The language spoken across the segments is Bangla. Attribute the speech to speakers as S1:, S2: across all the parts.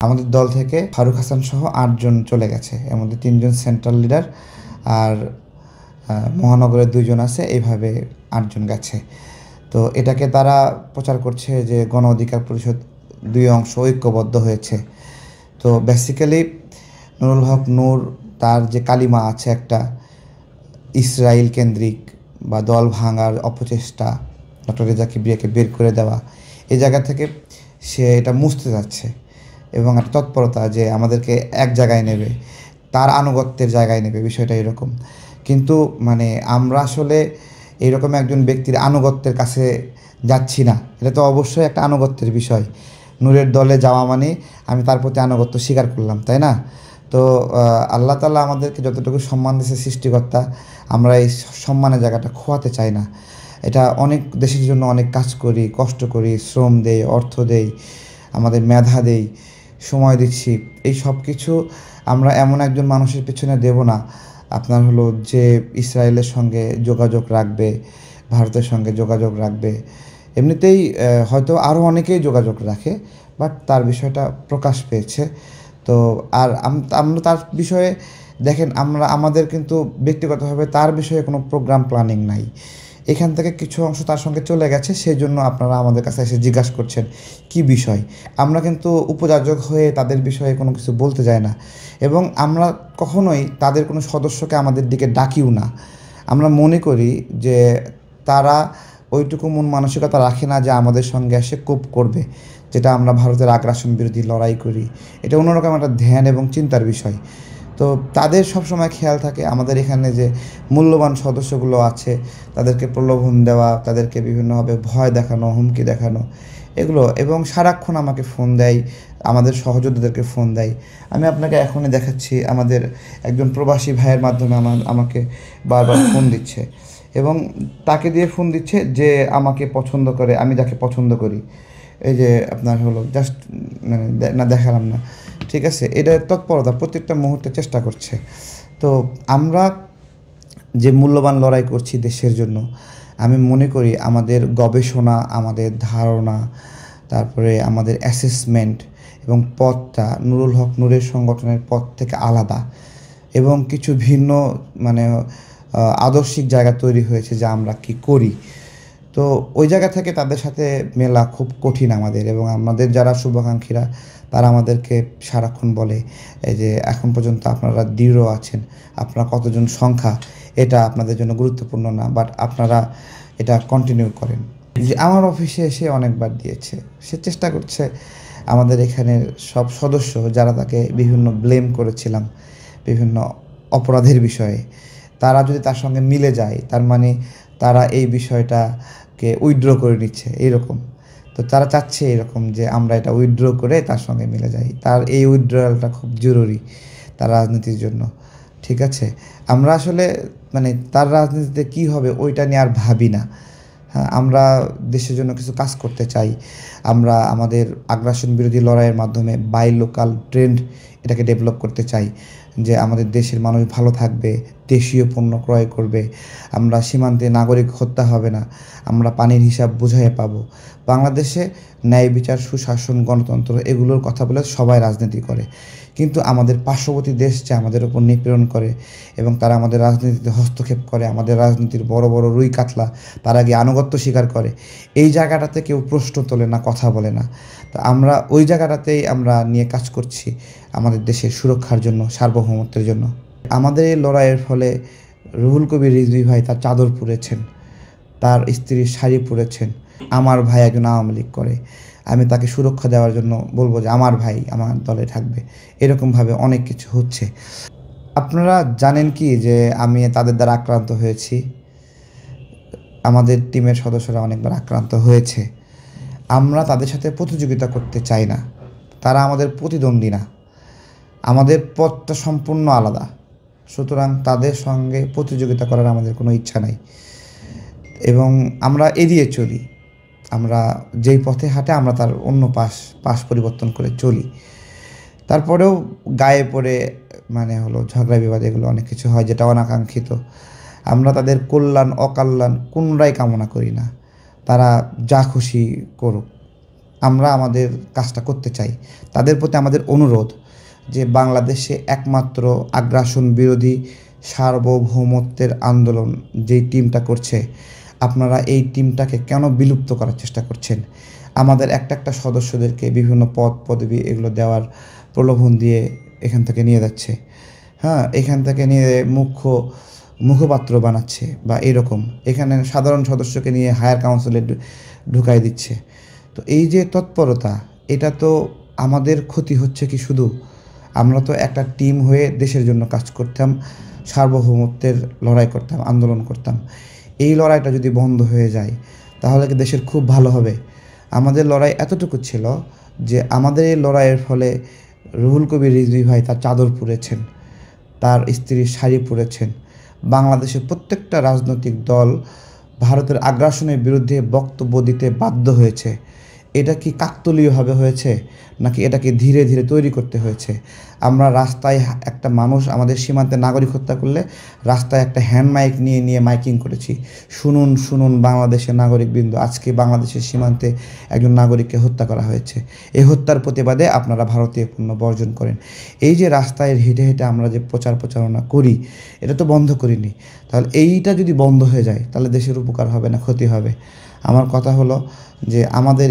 S1: আমাদের দল থেকে ফারুক হাসান সহ ৮ জন চলে গেছে। এর মধ্যে ৩ জন সেন্ট্রাল লিডার আর মহানগরের ২ জন আছে। এইভাবে ৮ জন গেছে। তো এটাকে তারা প্রচার করছে যে গণ অধিকার পরিষদ ২ অংশ ঐক্যবদ্ধ হয়েছে। তো বেসিক্যালি নুরুল হক নূর তার যে কালিমা আছে একটা ইসরায়েল কেন্দ্রিক বা দল ভাঙার অপচেষ্টা, ডক্টর রেজা কিবরিয়াকে বের করে দেওয়া, এই জায়গা থেকে সে এটা মুছতে যাচ্ছে এবং একটা তৎপরতা যে আমাদেরকে এক জায়গায় নেবে, তার আনুগত্যের জায়গায় নেবে, বিষয়টা এরকম। কিন্তু মানে আমরা আসলে এইরকম একজন ব্যক্তির আনুগত্যের কাছে যাচ্ছি না। এটা তো অবশ্যই একটা আনুগত্যের বিষয়। নূরের দলে যাওয়া মানে আমি তার প্রতি আনুগত্য স্বীকার করলাম, তাই না? তো আল্লাহ তাআলা আমাদেরকে যতটুকু সম্মান দিয়েছে সৃষ্টিকর্তা, আমরা এই সম্মানের জায়গাটা খোয়াতে চাই না। এটা অনেক দেশের জন্য অনেক কাজ করি, কষ্ট করি, শ্রম দেই, অর্থ দেই, আমাদের মেধা দেই, সময় দিচ্ছি। এই সব কিছু আমরা এমন একজন মানুষের পেছনে দেব না আপনার হলো যে ইসরায়েলের সঙ্গে যোগাযোগ রাখবে, ভারতের সঙ্গে যোগাযোগ রাখবে। এমনিতেই হয়তো আরও অনেকেই যোগাযোগ রাখে, বাট তার বিষয়টা প্রকাশ পেয়েছে। তো আর আমরা তার বিষয়ে দেখেন, আমরা আমাদের কিন্তু ব্যক্তিগতভাবে তার বিষয়ে কোনো প্রোগ্রাম প্ল্যানিং নাই। এখান থেকে কিছু অংশ তার সঙ্গে চলে গেছে, সেই জন্য আপনারা আমাদের কাছে এসে জিজ্ঞাসা করছেন কী বিষয়। আমরা কিন্তু উপযাজক হয়ে তাদের বিষয়ে কোনো কিছু বলতে যাই না এবং আমরা কখনোই তাদের কোনো সদস্যকে আমাদের দিকে ডাকিও না। আমরা মনে করি যে তারা ওইটুকু মন মানসিকতা রাখে না যে আমাদের সঙ্গে এসে কোপ করবে, যেটা আমরা ভারতের আগ্রাসন বিরোধী লড়াই করি। এটা অন্যরকম একটা ধ্যান এবং চিন্তার বিষয়। তো তাদের সবসময় খেয়াল থাকে আমাদের এখানে যে মূল্যবান সদস্যগুলো আছে তাদেরকে প্রলোভন দেওয়া, তাদেরকে বিভিন্নভাবে ভয় দেখানো, হুমকি দেখানো, এগুলো। এবং সারাক্ষণ আমাকে ফোন দেয়, আমাদের সহযোদ্ধাদেরকে ফোন দেয়। আমি আপনাকে এখনই দেখাচ্ছি, আমাদের একজন প্রবাসী ভাইয়ের মাধ্যমে আমাকে বারবার ফোন দিচ্ছে এবং তাকে দিয়ে ফোন দিচ্ছে যে আমাকে পছন্দ করে, আমি যাকে পছন্দ করি। এই যে আপনার হলো জাস্ট মানে না দেখালাম না, ঠিক আছে? এটা তৎপরতা প্রত্যেকটা মুহূর্তে চেষ্টা করছে। তো আমরা যে মূল্যবান লড়াই করছি দেশের জন্য, আমি মনে করি আমাদের গবেষণা, আমাদের ধারণা, তারপরে আমাদের অ্যাসেসমেন্ট এবং পথটা নুরুল হক নূরের সংগঠনের পথ থেকে আলাদা এবং কিছু ভিন্ন মানে আদর্শিক জায়গা তৈরি হয়েছে যে আমরা কি করি। তো ওই জায়গা থেকে তাদের সাথে মেলা খুব কঠিন আমাদের। এবং আমাদের যারা শুভাকাঙ্ক্ষীরা তারা আমাদেরকে সারাক্ষণ বলে এই যে এখন পর্যন্ত আপনারা দৃঢ় আছেন, আপনারা কতজন সংখ্যা এটা আপনাদের জন্য গুরুত্বপূর্ণ না, বাট আপনারা এটা কন্টিনিউ করেন। যে আমার অফিসে এসে অনেকবার দিয়েছে, সে চেষ্টা করছে আমাদের এখানের সব সদস্য যারা তাকে বিভিন্ন ব্লেম করেছিলাম বিভিন্ন অপরাধের বিষয়ে, তারা যদি তার সঙ্গে মিলে যায় তার মানে তারা এই বিষয়টাকে উইথড্র করে নিচ্ছে এইরকম। তো তারা চাচ্ছে এরকম যে আমরা এটা উইথড্র করে তার সঙ্গে মিলে যাই। তার এই উইথড্রয়ালটা খুব জরুরি তার রাজনীতির জন্য, ঠিক আছে? আমরা আসলে মানে তার রাজনীতিতে কী হবে ওইটা নিয়ে আর ভাবি না। হ্যাঁ, আমরা দেশের জন্য কিছু কাজ করতে চাই। আমরা আমাদের আগ্রাসন বিরোধী লড়াইয়ের মাধ্যমে বাই লোকাল ট্রেন্ড এটাকে ডেভেলপ করতে চাই যে আমাদের দেশের মানুষ ভালো থাকবে, দেশীয় পণ্য ক্রয় করবে, আমরা সীমান্তে নাগরিক হত্যা হবে না, আমরা পানির হিসাব বুঝাইয়ে পাবো। বাংলাদেশে ন্যায় বিচার, সুশাসন, গণতন্ত্র এগুলোর কথা বলে সবাই রাজনীতি করে, কিন্তু আমাদের পার্শ্ববর্তী দেশ যে আমাদের উপর নিপীড়ন করে এবং তারা আমাদের রাজনীতিতে হস্তক্ষেপ করে, আমাদের রাজনীতির বড় বড় রুই কাতলা তারা গিয়ে আনুগত্য স্বীকার করে, এই জায়গাটাতে কেউ প্রশ্ন তোলে না, কথা বলে না। তো আমরা ওই জায়গাটাতেই আমরা নিয়ে কাজ করছি আমাদের দেশের সুরক্ষার জন্য, সার্বভৌমত্বের জন্য। আমাদের এই লড়াইয়ের ফলে রুহুল কবির রিজভী ভাই তার চাদর পুড়েছেন, তার স্ত্রীর শাড়ি পরেছেন। আমার ভাই একজন আওয়ামী লীগ করে, আমি তাকে সুরক্ষা দেওয়ার জন্য বলবো যে আমার ভাই আমার দলে থাকবে। এরকমভাবে অনেক কিছু হচ্ছে। আপনারা জানেন কি যে আমি তাদের দ্বারা আক্রান্ত হয়েছি, আমাদের টিমের সদস্যরা অনেকবার আক্রান্ত হয়েছে। আমরা তাদের সাথে প্রতিযোগিতা করতে চাই না, তারা আমাদের প্রতিদ্বন্দ্বী না, আমাদের পথটা সম্পূর্ণ আলাদা। সুতরাং তাদের সঙ্গে প্রতিযোগিতা করার আমাদের কোনো ইচ্ছা নাই এবং আমরা এড়িয়ে চলি। আমরা যেই পথে হাঁটে আমরা তার অন্য পাশ পরিবর্তন করে চলি। তারপরেও গায়ে পড়ে মানে হলো ঝগড়া বিবাদ এগুলো অনেক কিছু হয় যেটা অনাকাঙ্ক্ষিত। আমরা তাদের কল্যাণ অকল্যাণ কোনটাই কামনা করি না, তারা যা খুশি করুক। আমরা আমাদের কাজটা করতে চাই। তাদের প্রতি আমাদের অনুরোধ যে বাংলাদেশে একমাত্র আগ্রাসন বিরোধী সার্বভৌমত্বের আন্দোলন যেই টিমটা করছে, আপনারা এই টিমটাকে কেন বিলুপ্ত করার চেষ্টা করছেন? আমাদের একটা সদস্যদেরকে বিভিন্ন পদ পদবি এগুলো দেওয়ার প্রলোভন দিয়ে এখান থেকে নিয়ে যাচ্ছে। হ্যাঁ, এখান থেকে নিয়ে মুখপাত্র বানাচ্ছে বা এরকম এখানে সাধারণ সদস্যকে নিয়ে হায়ার কাউন্সিলে ঢুকাই দিচ্ছে। তো এই যে তৎপরতা, এটা তো আমাদের ক্ষতি হচ্ছে কি শুধু? আমরা তো একটা টিম হয়ে দেশের জন্য কাজ করতাম, সার্বভৌমত্বের লড়াই করতাম, আন্দোলন করতাম। এই লড়াইটা যদি বন্ধ হয়ে যায় তাহলে কি দেশের খুব ভালো হবে? আমাদের লড়াই এতটুকু ছিল যে আমাদের এই লড়াইয়ের ফলে রুহুল কবির রিজভী ভাই তার চাদর পুড়েছেন, তার স্ত্রীর শাড়ি পরেছেন। বাংলাদেশের প্রত্যেকটা রাজনৈতিক দল ভারতের আগ্রাসনের বিরুদ্ধে বক্তব্য দিতে বাধ্য হয়েছে। এটা কি কাকতালীয়ভাবে হয়েছে, নাকি এটাকে ধীরে ধীরে তৈরি করতে হয়েছে? আমরা রাস্তায় একটা মানুষ আমাদের সীমান্তে নাগরিক হত্যা করলে রাস্তায় একটা হ্যান্ড মাইক নিয়ে মাইকিং করেছি, শুনুন শুনুন বাংলাদেশের নাগরিকবৃন্দ, আজকে বাংলাদেশের সীমান্তে একজন নাগরিককে হত্যা করা হয়েছে, এই হত্যার প্রতিবাদে আপনারা ভারতীয় পণ্য বর্জন করেন। এই যে রাস্তায় হেঁটে হেঁটে আমরা যে প্রচারণা করি, এটা তো বন্ধ করিনি। তাহলে এইটা যদি বন্ধ হয়ে যায় তাহলে দেশের উপকার হবে না ক্ষতি হবে? আমার কথা হলো যে আমাদের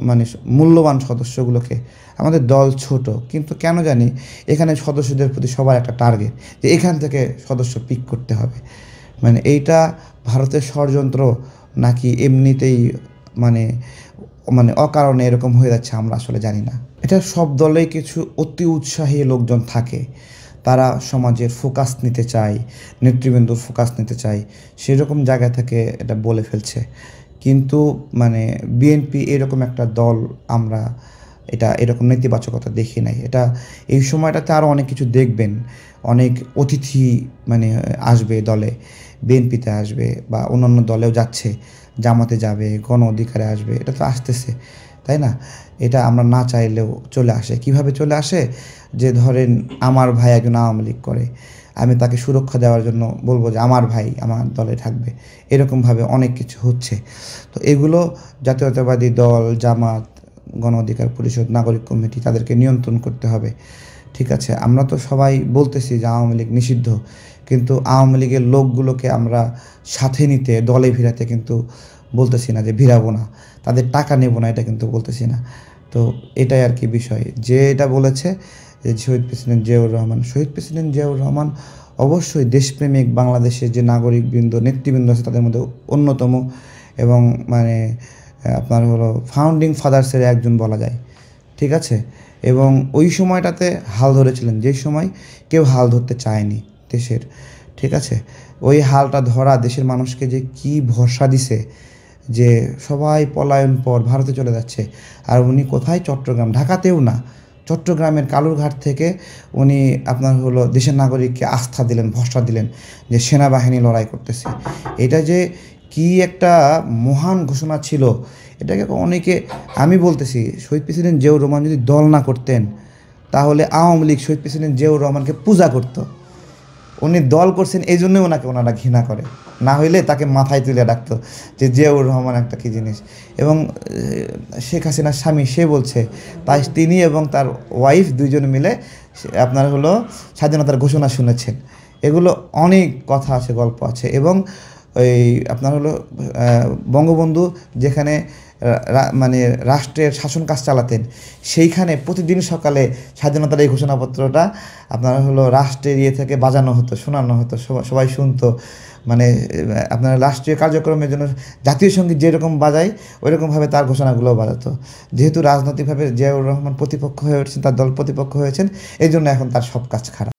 S1: মানে মূল্যবান সদস্যগুলোকে, আমাদের দল ছোট কিন্তু কেন জানি এখানে সদস্যদের প্রতি সবার একটা টার্গেট যে এখান থেকে সদস্য পিক করতে হবে। মানে এইটা ভারতের ষড়যন্ত্র নাকি এমনিতেই মানে মানে অকারণে এরকম হয়ে যাচ্ছে আমরা আসলে জানি না। এটা সব দলেই কিছু অতি উৎসাহী লোকজন থাকে, তারা সমাজের ফোকাস নিতে চায়, নেতৃবৃন্দর ফোকাস নিতে চায়, সেরকম জায়গা থেকে এটা বলে ফেলছে। কিন্তু মানে বিএনপি এরকম একটা দল, আমরা এটা এরকম নেতিবাচকতা দেখি নাই। এটা এই সময়টাতে আরও অনেক কিছু দেখবেন, অনেক অতিথি মানে আসবে দলে, বিএনপিতে আসবে বা অন্যান্য দলেও যাচ্ছে, জামাতে যাবে, গণ অধিকারে আসবে, এটা তো আসতেছে, তাই না? এটা আমরা না চাইলেও চলে আসে। কিভাবে চলে আসে? যে ধরেন আমার ভাই একজন আওয়ামী লীগ করে, আমি তাকে সুরক্ষা দেওয়ার জন্য বলবো যে আমার ভাই আমার দলে থাকবে, এরকমভাবে অনেক কিছু হচ্ছে। তো এগুলো জাতীয়তাবাদী দল, জামাত, গণ অধিকার পরিষদ, নাগরিক কমিটি, তাদেরকে নিয়ন্ত্রণ করতে হবে। ঠিক আছে, আমরা তো সবাই বলতেছি যে আওয়ামী লীগ নিষিদ্ধ, কিন্তু আওয়ামী লীগের লোকগুলোকে আমরা সাথে নিতে, দলে ভিড়াতে কিন্তু বলতেছি না যে ভিড়াবো না, তাদের টাকা নেব না, এটা কিন্তু বলতেছি না। তো এটাই আর কি বিষয়। যে এটা বলেছে যে শহীদ প্রেসিডেন্ট জিয়াউর রহমান অবশ্যই দেশপ্রেমিক বাংলাদেশের যে নাগরিকবৃন্দ, নেতৃবৃন্দ আছে তাদের মধ্যে অন্যতম, এবং মানে আপনার হলো ফাউন্ডিং ফাদার্সের একজন বলা যায়। ঠিক আছে, এবং ওই সময়টাতে হাল ধরেছিলেন যেই সময় কেউ হাল ধরতে চায়নি দেশের। ঠিক আছে, ওই হালটা ধরা দেশের মানুষকে যে কি ভরসা দিছে, যে সবাই পলায়ন পর ভারতে চলে যাচ্ছে, আর উনি কোথায়? চট্টগ্রাম, ঢাকাতেও না, চট্টগ্রামের কালুরঘাট থেকে উনি আপনার হলো দেশের নাগরিককে আস্থা দিলেন, ভরসা দিলেন যে সেনাবাহিনী লড়াই করতেছে। এটা যে কি একটা মহান ঘোষণা ছিল, এটাকে অনেকে, আমি বলতেছি শহীদ প্রেসিডেন্ট জিয়াউর রহমান যদি দল না করতেন তাহলে আওয়ামী লীগ শহীদ প্রেসিডেন্ট জিয়াউর রহমানকে পূজা করত। উনি দল করছেন এই জন্যই ওনারা ঘৃণা করে, না হইলে তাকে মাথায় তুলে ডাকতো যে জিয়াউর রহমান একটা কী জিনিস। এবং শেখ হাসিনার স্বামী সে বলছে, তাই তিনি এবং তার ওয়াইফ দুইজন মিলে আপনার হলো স্বাধীনতার ঘোষণা শুনেছেন। এগুলো অনেক কথা আছে, গল্প আছে। এবং ওই আপনার হলো বঙ্গবন্ধু যেখানে মানে রাষ্ট্রের শাসন কাজ চালাতেন, সেইখানে প্রতিদিন সকালে স্বাধীনতার এই ঘোষণাপত্রটা আপনার হলো রাষ্ট্রের থেকে বাজানো হতো, শোনানো হতো, সবাই শুনতো। মানে আপনার রাষ্ট্রীয় কার্যক্রমের জন্য জাতীয় সঙ্গীত যেরকম বাজায় ওইরকমভাবে তার ঘোষণাগুলোও বাজাতো। যেহেতু রাজনৈতিকভাবে জিয়াউর রহমান প্রতিপক্ষ হয়ে উঠছেন, তার দল প্রতিপক্ষ হয়েছেন, এই জন্য এখন তার সব কাজ খারাপ।